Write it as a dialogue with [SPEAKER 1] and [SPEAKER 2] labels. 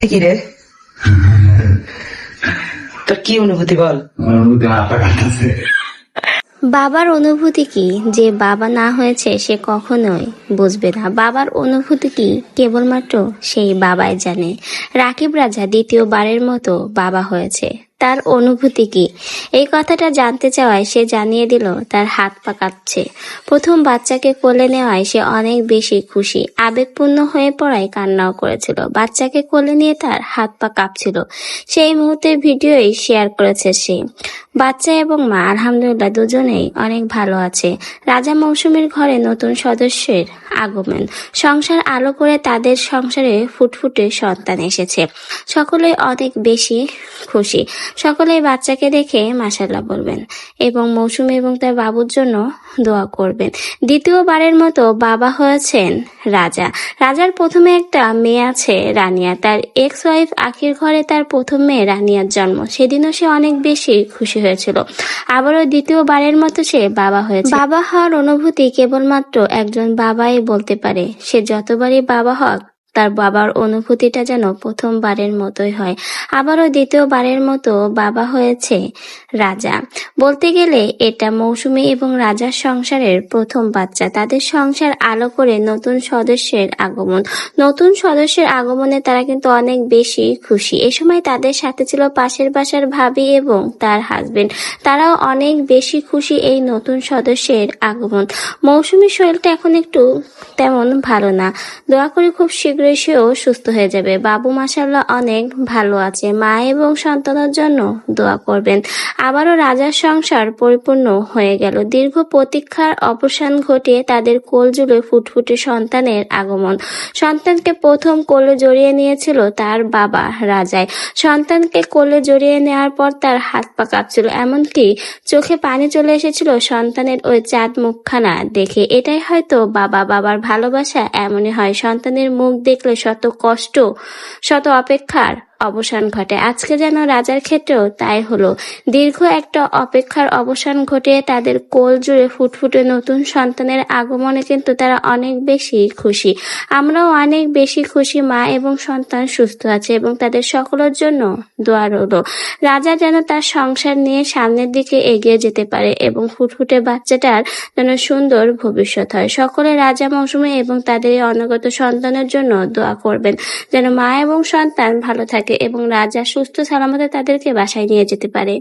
[SPEAKER 1] কি রে, তোর কি অনুভূতি বল?
[SPEAKER 2] অনুভূতি মাথা কাটতেছে।
[SPEAKER 3] বাবার অনুভূতি কি যে বাবা না হয়েছে সে কখনোই বুঝবে না। বাবার অনুভূতি কি কেবলমাত্র সেই বাবাই জানে। রাকিব রাজা দ্বিতীয়বারের মতো বাবা হয়েছে, তার অনুভূতি কি এই কথাটা জানতে চাওয়ায় সে জানিয়ে দিল তার হাত পা কাঁপছে। প্রথম বাচ্চাকে কোলে নেওয়ায় সে অনেক বেশি খুশি, আবেগপূর্ণ হয়ে পড়ায় কান্নাও করেছিল। বাচ্চাকে কোলে নিয়ে তার হাত পা কাঁপছিল, সেই মুহূর্তের ভিডিওই শেয়ার করেছে সে। বাচ্চা এবং মা আলহামদুলিল্লাহ দুজনেই অনেক ভালো আছে। রাজা মৌসুমীর ঘরে নতুন সদস্যের আগমন, সংসার আলো করে তাদের সংসারে ফুটফুটে সন্তান এসেছে। সকলেই অনেক বেশি খুশি, সকলেই বাচ্চাকে দেখে মাশাআল্লাহ বলবেন এবং মৌসুমী এবং তার বাবুর জন্য দোয়া করবেন। দ্বিতীয়বারের মতো বাবা হয়েছেন রাজা। রাজার প্রথমে একটা মেয়ে আছে রানিয়া, তার এক্স ওয়াইফ আখির ঘরে তার প্রথম মেয়ে রানিয়ার জন্ম, সেদিনও সে অনেক বেশি খুশি হয়েছিল। আবারও দ্বিতীয়বারের মতো সে বাবা হয়েছে। বাবা হওয়ার অনুভূতি কেবলমাত্র একজন বাবাই বলতে পারে। সে যতবারই বাবা হোক তার বাবার অনুভূতিটা যেন প্রথমবারের মতোই হয়। আবারও দ্বিতীয়বারের মতো বাবা হয়েছে রাজা। বলতে গেলে এটা মৌসুমী এবং রাজার সংসারের প্রথম বাচ্চা। তাদের সংসার আলো করে নতুন সদস্যের আগমন। নতুন সদস্যের আগমনে তারা কিন্তু অনেক বেশি খুশি। এ সময় তাদের সাথে ছিল পাশের বাসার ভাবি এবং তার হাজবেন্ড, তারাও অনেক বেশি খুশি এই নতুন সদস্যের আগমন। মৌসুমীর শরীরটা এখন একটু তেমন ভালো না, দোয়া করি খুব শীঘ্রই সেও সুস্থ হয়ে যাবে। বাবু মাশাআল্লাহ অনেক ভালো আছে, মা এবং সন্তানের জন্য দোয়া করবেন। আবারও রাজার সংসার পরিপূর্ণ হয়ে গেল। দীর্ঘ প্রতীক্ষার অবসান ঘটিয়ে তাদের কোল জুড়ে ফুটফুটে সন্তানের আগমন। সন্তানকে প্রথম কোলে জড়িয়ে নিয়েছিল তার বাবা রাজায়। সন্তানকে কোলে জড়িয়ে নেওয়ার পর তার হাত পা কাঁপছিল, এমনকি চোখে পানি চলে এসেছিল সন্তানের ওই চাঁদ মুখখানা দেখে। এটাই হয়তো বাবার ভালোবাসা এমনই হয়, সন্তানের মুখ দেখলে শত কষ্ট শত অপেক্ষার অবসান ঘটে। আজকে যেন রাজার ক্ষেত্রেও তাই হলো। দীর্ঘ একটা অপেক্ষার অবসান ঘটিয়ে তাদের কোল জুড়ে ফুটফুটে নতুন সন্তানের আগমনে কিন্তু তারা অনেক বেশি খুশি। আমরাও অনেক বেশি খুশি, মা এবং সন্তান সুস্থ আছে এবং তাদের সকলের জন্য দোয়া রইল। রাজা যেন তার সংসার নিয়ে সামনের দিকে এগিয়ে যেতে পারে এবং ফুটফুটে বাচ্চাটার যেন সুন্দর ভবিষ্যৎ হয়। সকলে রাজা মৌসুমী এবং তাদের এই অনাগত সন্তানের জন্য দোয়া করবেন যেন মা এবং সন্তান ভালো থাকে এবং রাজা সুস্থ সালামতে তাদেরকে বাসায় নিয়ে যেতে পারে।